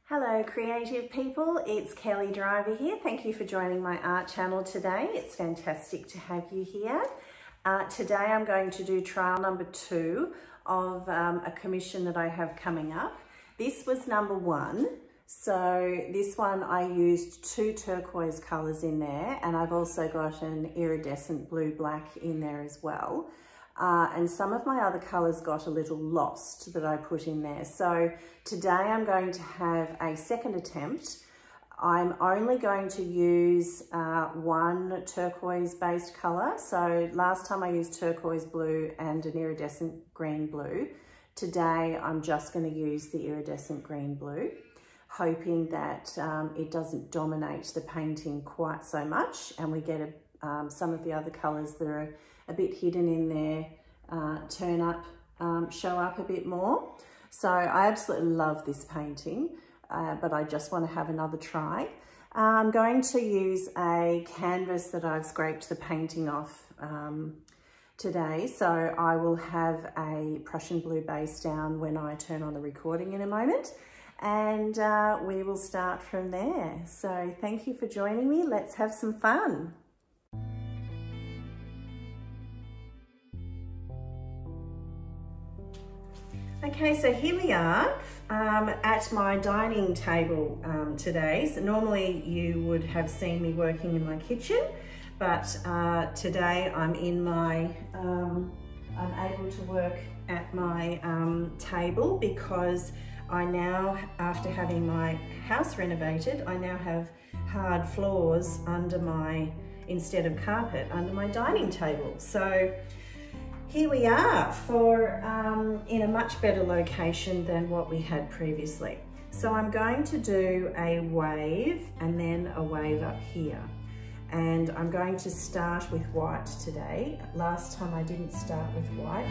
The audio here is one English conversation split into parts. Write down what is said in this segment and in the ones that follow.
Hello creative people, it's Kelly Driver here. Thank you for joining my art channel today. It's fantastic to have you here. Today I'm going to do trial number 2 of a commission that I have coming up. This was number 1. So this one I used 2 turquoise colours in there, and I've also got an iridescent blue black in there as well. And some of my other colours got a little lost that I put in there. So today I'm going to have a second attempt. I'm only going to use one turquoise based colour. So last time I used turquoise blue and an iridescent green blue. Today I'm just going to use the iridescent green blue, hoping that it doesn't dominate the painting quite so much and we get some of the other colours that are a bit hidden in there show up a bit more. So I absolutely love this painting, but I just want to have another try. I'm going to use a canvas that I've scraped the painting off today, so I will have a Prussian blue base down when I turn on the recording in a moment, and we will start from there. So thank you for joining me. Let's have some fun. Okay, so here we are at my dining table today. So normally you would have seen me working in my kitchen, but today I'm in my, I'm able to work at my table because I now, after having my house renovated, I now have hard floors under my, instead of carpet, under my dining table. So here we are in a much better location than what we had previously. So I'm going to do a wave and then a wave up here. And I'm going to start with white today. Last time I didn't start with white.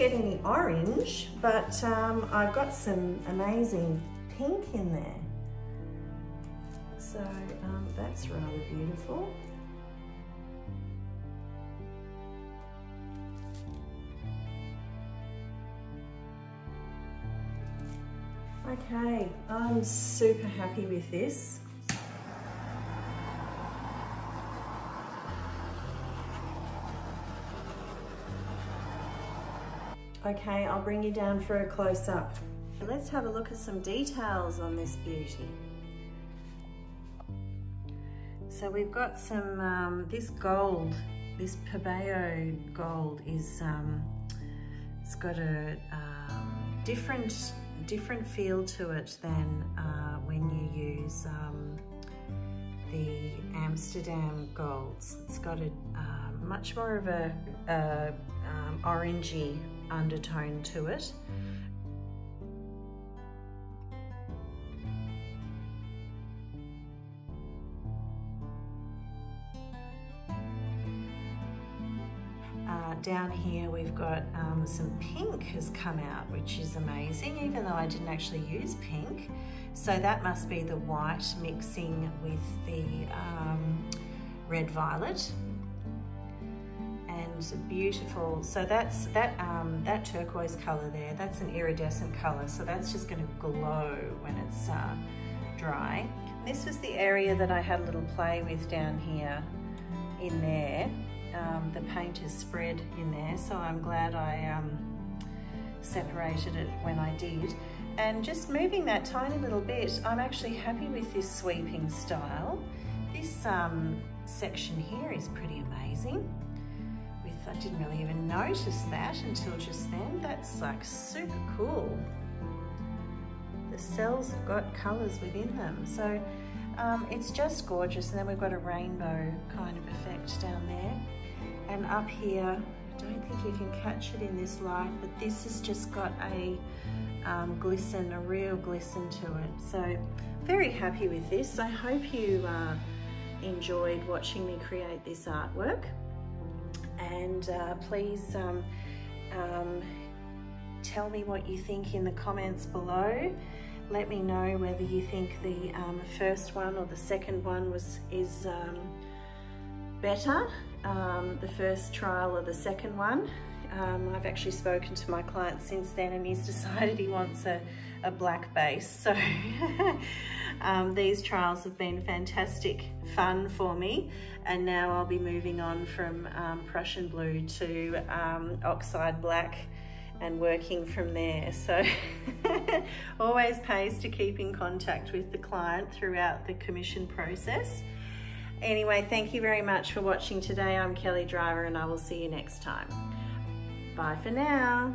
get any orange, but I've got some amazing pink in there. So that's rather beautiful. Okay, I'm super happy with this. Okay, I'll bring you down for a close-up. Let's have a look at some details on this beauty. So we've got some, this gold, this Pabeo gold is, it's got a different feel to it than when you use the Amsterdam golds. It's got a much more of a orangey undertone to it. Down here we've got some pink has come out, which is amazing, even though I didn't actually use pink. So that must be the white mixing with the red violet. And beautiful, so that's that turquoise color there, that's an iridescent color, so that's just going to glow when it's dry. This was the area that I had a little play with down here in there. The paint is spread in there, so I'm glad I separated it when I did. And just moving that tiny little bit, I'm actually happy with this sweeping style. This section here is pretty amazing. I didn't really even notice that until just then. That's like super cool. The cells have got colours within them, so it's just gorgeous. And then we've got a rainbow kind of effect down there. And up here, I don't think you can catch it in this light, but this has just got a glisten, a real glisten to it. So very happy with this. I hope you enjoyed watching me create this artwork. And please tell me what you think in the comments below. Let me know whether you think the first one or the second one is better, the first trial or the second one. I've actually spoken to my client since then, and he's decided he wants a black base. So these trials have been fantastic fun for me, and now I'll be moving on from Prussian blue to oxide black and working from there. So always pays to keep in contact with the client throughout the commission process. Anyway, thank you very much for watching today. I'm Kelly Driver, and I will see you next time. Bye for now.